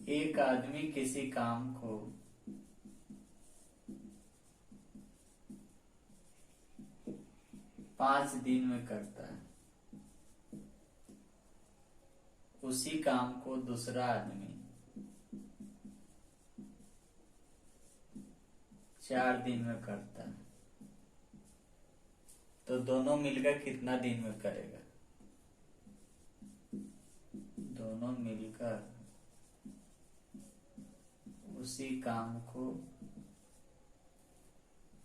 एक आदमी किसी काम को 5 दिन में करता है, उसी काम को दूसरा आदमी 4 दिन में करता है, तो दोनों मिलकर कितना दिन में करेगा? दोनों मिलकर उसी काम को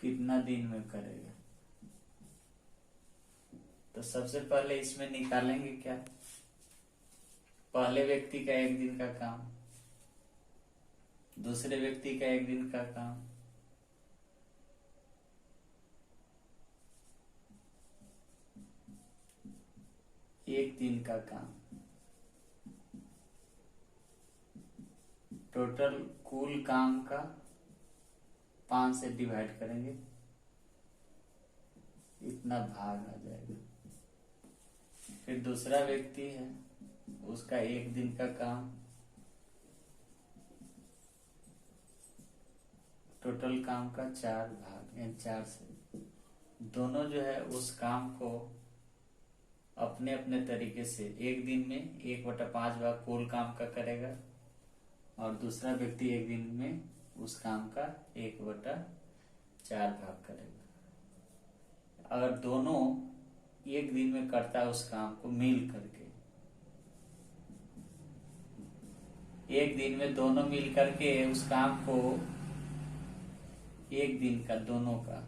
कितना दिन में करेगा? तो सबसे पहले इसमें निकालेंगे क्या? पहले व्यक्ति का 1 दिन का काम, दूसरे व्यक्ति का 1 दिन का काम, एक दिन का काम, टोटल कुल काम का 5 से डिवाइड करेंगे, इतना भाग आ जाएगा। फिर दूसरा व्यक्ति है, उसका 1 दिन का काम, टोटल काम का 4 भाग, यानी 4 से दोनों जो है उस काम को अपने अपने तरीके से 1 दिन में 1/5 भाग कुल काम का करेगा, और दूसरा व्यक्ति 1 दिन में उस काम का 1/4 भाग करेगा। अगर दोनों 1 दिन में करता है उस काम को मिल करके, 1 दिन में दोनों मिल करके उस काम को 1 दिन का दोनों का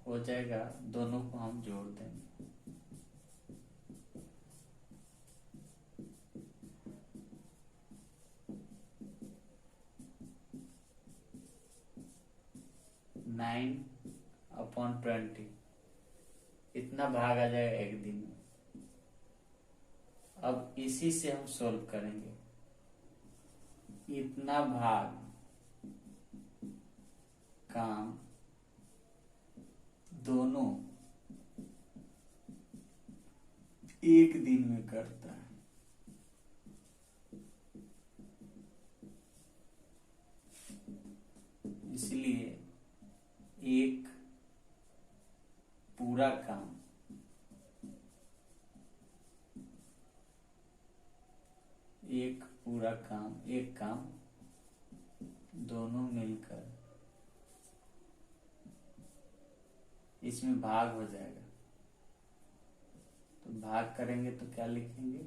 हो जाएगा, दोनों को हम जोड़ देंगे। नाइन अपॉन 20, इतना भाग आ जाएगा 1 दिन में। अब इसी से हम सोल्व करेंगे, इतना भाग काम दोनों 1 दिन में करता है, इसलिए एक पूरा काम एक काम दोनों मिलकर इसमें भाग हो जाएगा। तो भाग करेंगे तो क्या लिखेंगे?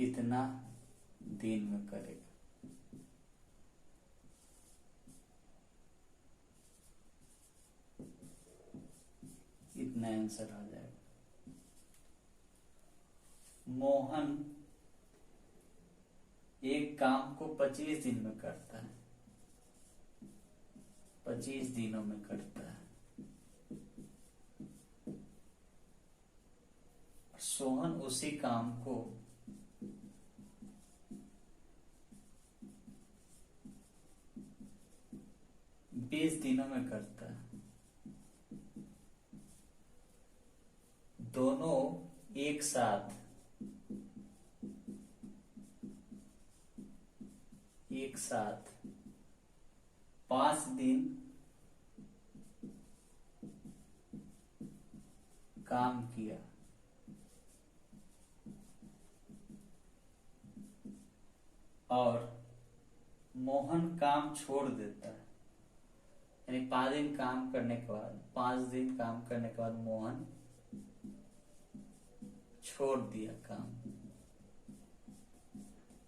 इतना दिन में करेगा। इतना आंसर आ जाएगा। मोहन एक काम को 25 दिन में करता है, 25 दिनों में करता है। सोहन उसी काम को 20 दिनों में करता है। दोनों एक साथ 5 दिन काम किया, और मोहन काम छोड़ देता है, यानी 5 दिन काम करने के बाद 5 दिन काम करने के बाद मोहन छोड़ दिया काम,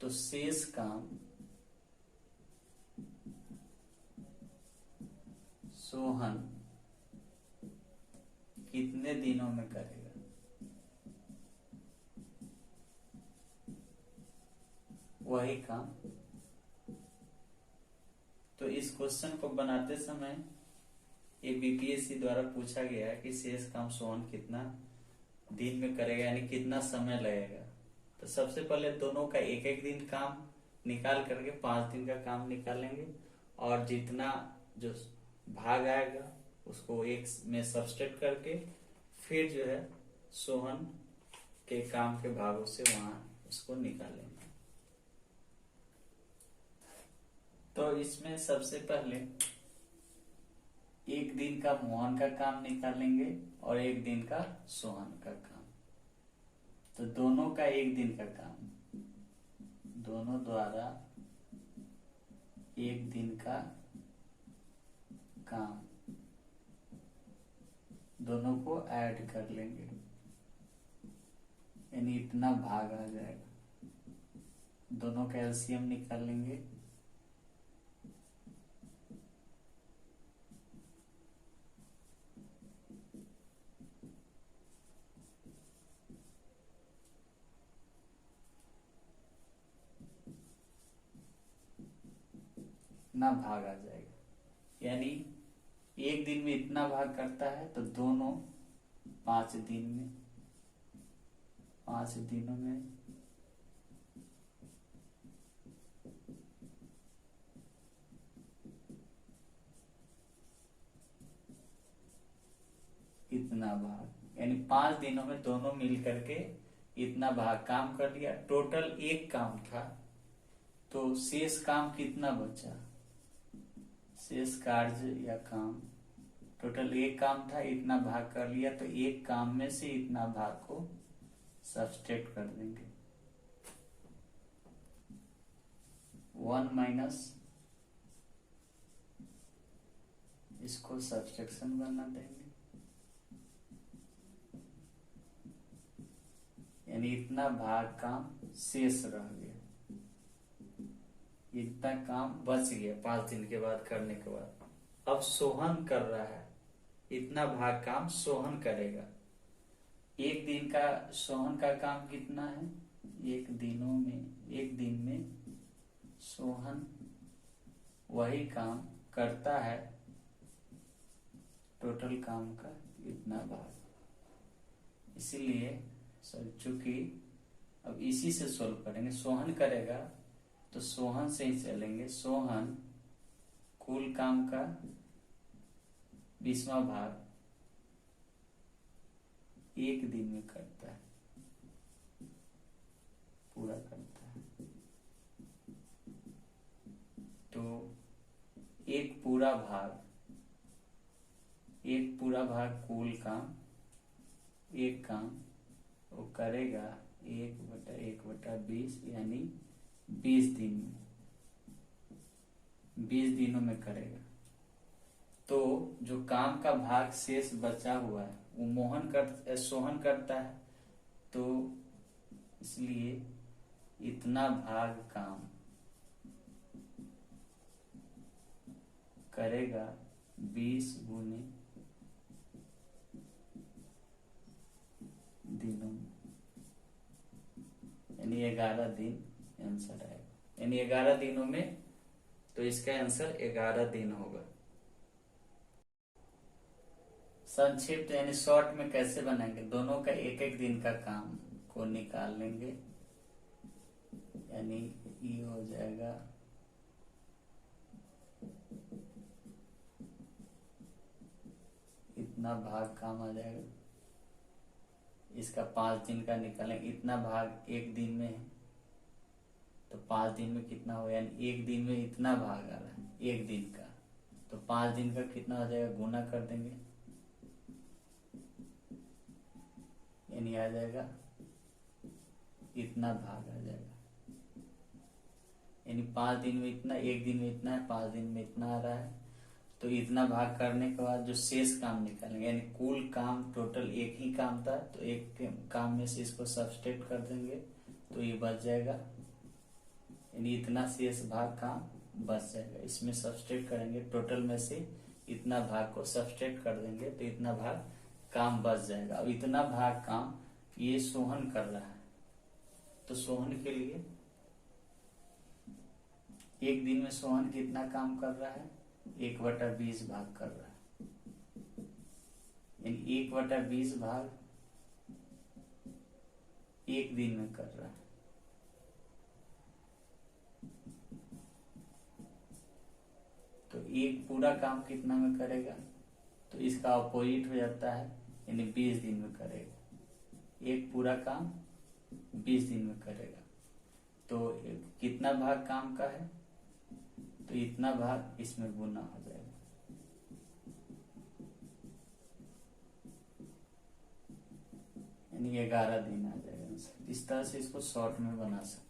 तो शेष काम सोहन कितने दिनों में करेगा? वही काम। तो इस क्वेश्चन को बनाते समय ये बीपीएससी द्वारा पूछा गया है कि शेष काम सोहन कितना दिन में करेगा, यानी कितना समय लगेगा। तो सबसे पहले दोनों का 1-1 दिन काम निकाल करके 5 दिन का काम निकालेंगे, और जितना जो भाग आएगा उसको 1 में सब्सट्रैक्ट करके फिर जो है सोहन के काम के भागों से वहां उसको निकालेंगे। तो इसमें सबसे पहले एक दिन का मोहन का काम निकालेंगे और एक दिन का सोहन का काम। तो दोनों का एक दिन का काम, दोनों द्वारा एक दिन का काम, दोनों को ऐड कर लेंगे, यानी इतना भाग आ जाएगा। दोनों का एलसीएम निकाल लेंगे। इतना भाग आ जाएगा, यानी एक दिन में इतना भाग करता है, तो दोनों 5 दिन में, 5 दिनों में इतना भाग, यानी 5 दिनों में दोनों मिल करके इतना भाग काम कर लिया। टोटल एक काम था, तो शेष काम कितना बचा, शेष कार्य या काम, टोटल एक काम था, इतना भाग कर लिया, तो एक काम में से इतना भाग को सब्सट्रैक्ट कर देंगे। 1 माइनस इसको सब्सट्रैक्शन बना देंगे, यानी इतना भाग काम शेष रह गया, इतना काम बच गया 5 दिन के बाद करने के बाद। अब सोहन कर रहा है, इतना भाग काम सोहन करेगा। एक दिन का सोहन का काम कितना है, एक दिन में सोहन वही काम करता है, टोटल काम का इतना भाग। इसीलिए चूंकि अब इसी से सोल्व करेंगे, सोहन करेगा तो सोहन से ही चलेंगे। सोहन कुल काम का 20वां भाग एक दिन में करता है, पूरा करता है। तो एक पूरा भाग कुल काम, एक काम वो करेगा 1/1/20, यानी 20 दिन में, 20 दिनों में करेगा। तो जो काम का भाग शेष बचा हुआ है वो सोहन करता है, तो इसलिए इतना भाग काम करेगा 20 गुने दिनों में, यानी 11 दिन आंसर आएगा। यानी 11 दिनों में, तो इसका आंसर 11 दिन होगा। संक्षिप्त यानी शॉर्ट में कैसे बनाएंगे, दोनों का एक एक दिन का काम को निकाल लेंगे, यानी ये हो जाएगा इतना भाग काम आ जाएगा। इसका 5 दिन का निकालेंगे, इतना भाग एक दिन में है, तो 5 दिन में कितना हो, यानी एक दिन में इतना भाग आ रहा है एक दिन का, तो 5 दिन का कितना हो जाएगा, गुना कर देंगे, यानी आ जाएगा इतना भाग आ जाएगा। यानी 5 दिन में इतना, एक दिन में इतना है, 5 दिन में इतना आ रहा है। तो इतना भाग करने के बाद जो शेष काम निकालेंगे, यानी कुल काम टोटल एक ही काम था, तो एक काम में से इसको सब्सट्रैक्ट कर देंगे, तो ये बच जाएगा, यानी इतना शेष भाग काम बच जाएगा। इसमें सब्सट्रैक्ट करेंगे, टोटल में से इतना भाग को सब्सट्रैक्ट कर देंगे, तो इतना भाग काम बच जाएगा। अब इतना भाग काम ये सोहन कर रहा है, तो सोहन के लिए एक दिन में सोहन कितना काम कर रहा है, 1/20 भाग कर रहा है, यानी 1/20 भाग एक दिन में कर रहा है। तो एक पूरा काम कितना में करेगा, तो इसका अपोजिट हो जाता है, यानी 20 दिन में करेगा। एक पूरा काम 20 दिन में करेगा। तो कितना भाग काम का है, तो इतना भाग इसमें गुना हो जाएगा। यानी 11 दिन आ जाएगा। इस तरह से इसको शॉर्ट में बना सकते हैं।